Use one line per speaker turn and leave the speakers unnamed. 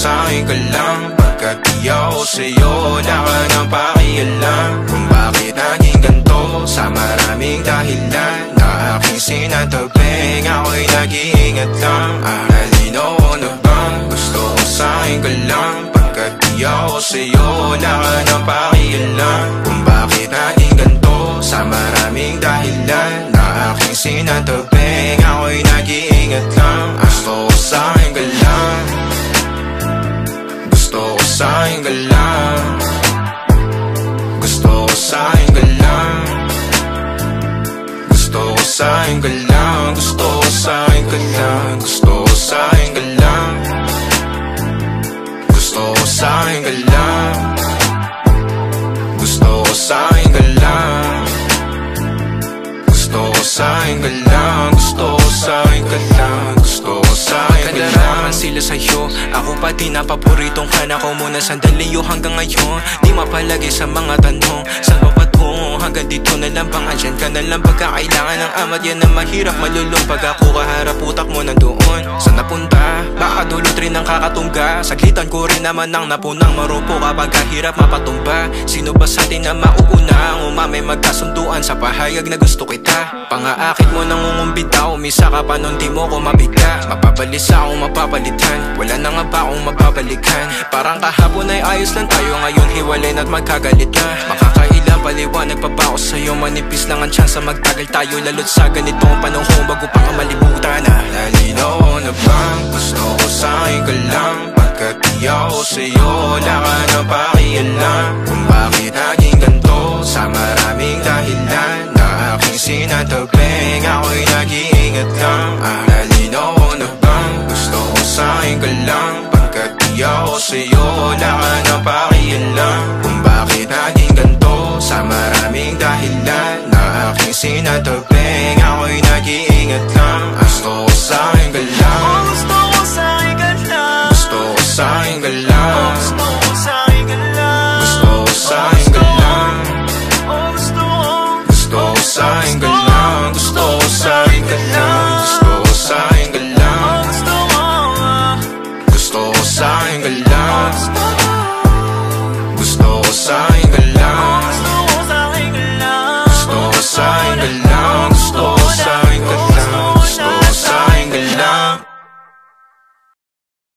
sa'kin ka lang. Pagkat di ako sa'yo, wala ka nang pakialam. Kung bakit naging ganito, sa maraming dahilan na aking sinatabing, ako'y nag-iingat lang. Nalino ko na bang gusto ko sa'kin ka lang. Pagkat di ako sa'yo, wala ka nang pakialam. Kung bakit naging ganito, sa maraming dahilan na aking sinatabing, ako'y nag-iingat lang. Gusto ko sa'kin ka lang. Gusto ko sa'kin ka lang. Gusto ko sa'kin ka lang. Gusto ko sa'kin ka lang. Gusto ko sa'kin ka lang. Gusto ko sa'kin ka lang. Gusto ko sa'kin ka lang. Gusto ko sa'kin ka lang. Gusto ko sa'kin ka lang. Gusto ko sa'kin ka lang. Gusto ko sa'kin ka lang.
Kadalaman sila sa'yo, ako pati na paboritong ka na ko muna sandali o hanggang ngayon. Di mapalagi sa mga tanong, saan ba patungo? Hanggang dito na lang bang andyan ka na lang pagkakailangan ng amat. Yan ang mahirap malulong pag ako kaharap, utak mo nandoon. Saan napunta? Baka dulot rin ang kakatungga. Saglitan ko rin naman ang napunang marupo kapag kahirap mapatumba. Sino ba sa atin na mauuna? Ang umamay magkasunduan sa pahayag na gusto kita. Pangaakit mo nangungumbita, umisa ka pa nun di mo ko mabigla. Mapabalisa akong mapapalitan, wala na nga ba akong mapabalikan. Parang kahapon ay ayos lang tayo, ngayon hiwalay na't magkagalit na. Makakailang paliwanag pa ba ako sa'yo, manipis lang ang tsansa magtagal tayo. Lalo't sa ganitong panahon bago pa ka malibutan na.
Nalinaw ko na bang gusto ko sa'kin ka lang. Pagkat di ako sa'yo, wala ka na pakialam. Kung bakit naging ganito, sa maraming dahilan na aking sinatabing, ako'y nag-iingat lang. Nalinaw ko na bang gusto ko sa'kin ka lang. Pagkat di ako sa'yo, wala ka na pakialam. Kung bakit naging ganito, sa maraming dahilan na aking sinatabing, ako'y nag-iingat lang. Gusto ko sa'kin ka lang.
Gusto ko sa'kin ka lang.
Gusto ko sa'kin ka lang.
Gusto ko sa'kin ka lang.
Gusto ko sa'kin ka lang.
Gusto
ko sa'kin ka lang. Gusto ko sa'kin ka lang. Gusto ko sa'kin ka lang.
Gusto
Gusto ko sa'kin ka lang.